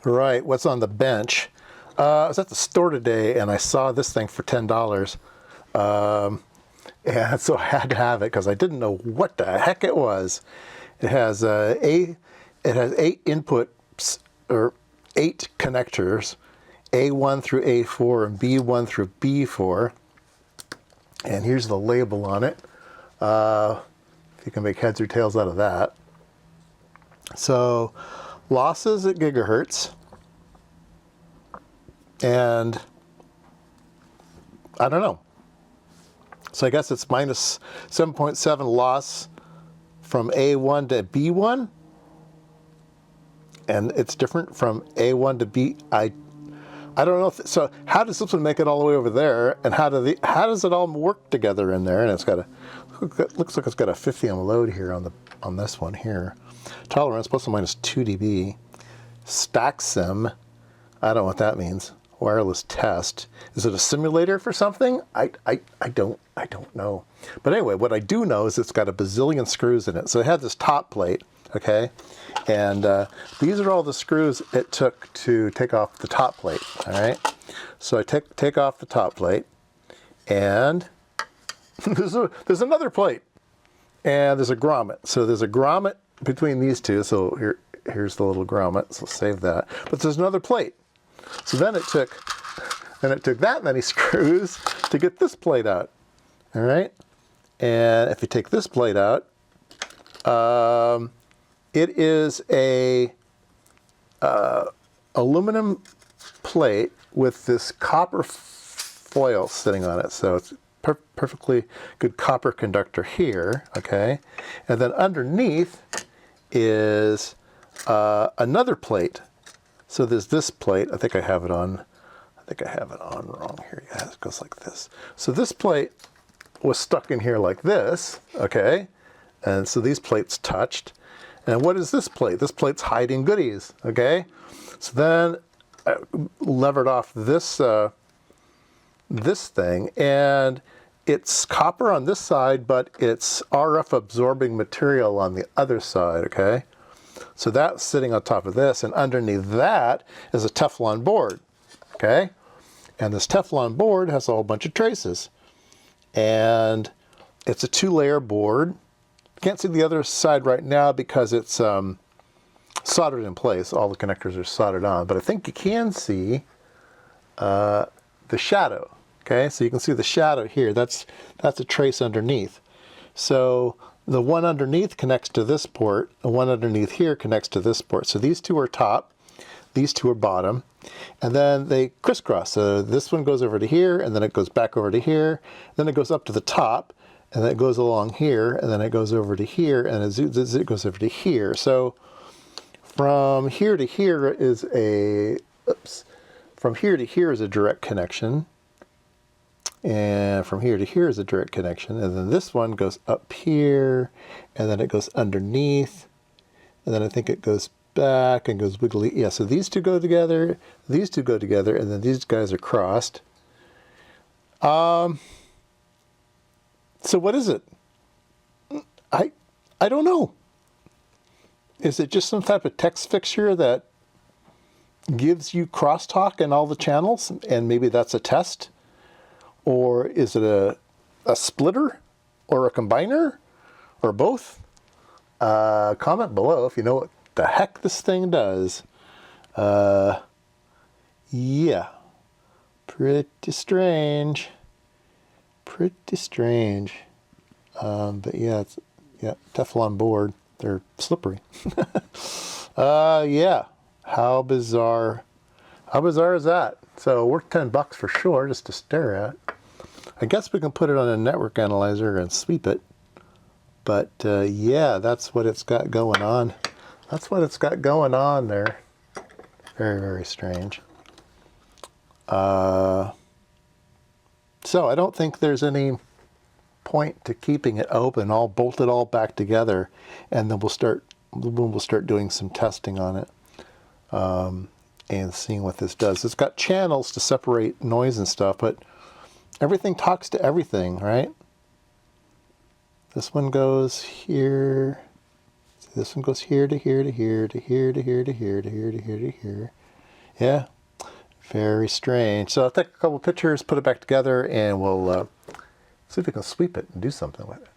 Right, what's on the bench? I was at the store today and I saw this thing for $10. And so I had to have it because I didn't know what the heck it was. It has it has 8 inputs, or 8 connectors, A1 through A4 and B1 through B4. And here's the label on it. If you can make heads or tails out of that. So losses at gigahertz. And I don't know. So I guess it's minus 7.7 loss from A1 to B1. And it's different from A1 to B. I don't know. So how does this one make it all the way over there? And how does it all work together in there? And it's got looks like it's got a 50 ohm load here on this one here. Tolerance plus or minus 2 dB. Stack sim. I don't know what that means. Wireless test. Is it a simulator for something? I don't know. But anyway, what I do know is it's got a bazillion screws in it. So it had this top plate, okay? And these are all the screws it took to take off the top plate, all right? So I take off the top plate, and there's another plate, and there's a grommet. So there's a grommet between these two. So here's the little grommet, so save that. But there's another plate. So then it took that many screws to get this plate out, all right? And if you take this plate out, it is a aluminum plate with this copper foil sitting on it. So it's perfectly good copper conductor here, okay? And then underneath is another plate. So there's this plate. I think I have it on wrong here. Yeah, it goes like this. So this plate was stuck in here like this, okay? And so these plates touched. And what is this plate? This plate's hiding goodies, okay? So then I levered off this this thing, and it's copper on this side, but it's RF absorbing material on the other side, okay? So that's sitting on top of this, and underneath that is a Teflon board, okay? And this Teflon board has a whole bunch of traces. And it's a 2-layer board. Can't see the other side right now because it's soldered in place. All the connectors are soldered on, but I think you can see the shadow, okay? So you can see the shadow here. That's a trace underneath. So the one underneath connects to this port, the one underneath here connects to this port. So these two are top, these two are bottom, and then they crisscross. So this one goes over to here, and then it goes back over to here, then it goes up to the top, and then it goes along here, and then it goes over to here, and it goes over to here. So from here to here is from here to here is a direct connection. And from here to here is a direct connection. And then this one goes up here, and then it goes underneath. And then I think it goes back and goes wiggly. Yeah, so these two go together, these two go together, and then these guys are crossed. So what is it? I don't know. Is it just some type of text fixture that gives you crosstalk in all the channels, and maybe that's a test? Or is it a splitter or a combiner or both? Comment below if you know what the heck this thing does. Yeah, pretty strange. Pretty strange. But yeah, Teflon board. They're slippery. Yeah, how bizarre. How bizarre is that? So worth $10 for sure, just to stare at. I guess we can put it on a network analyzer and sweep it. But yeah, that's what it's got going on. That's what it's got going on there. Very, very strange. So I don't think there's any point to keeping it open. I'll bolt it all back together, and then we'll start doing some testing on it. And seeing what this does. It's got channels to separate noise and stuff, but everything talks to everything, right? This one goes here. This one goes here to here to here to here to here to here to here to here to here. Yeah, very strange. So I'll take a couple pictures, put it back together, and we'll see if we can sweep it and do something with it.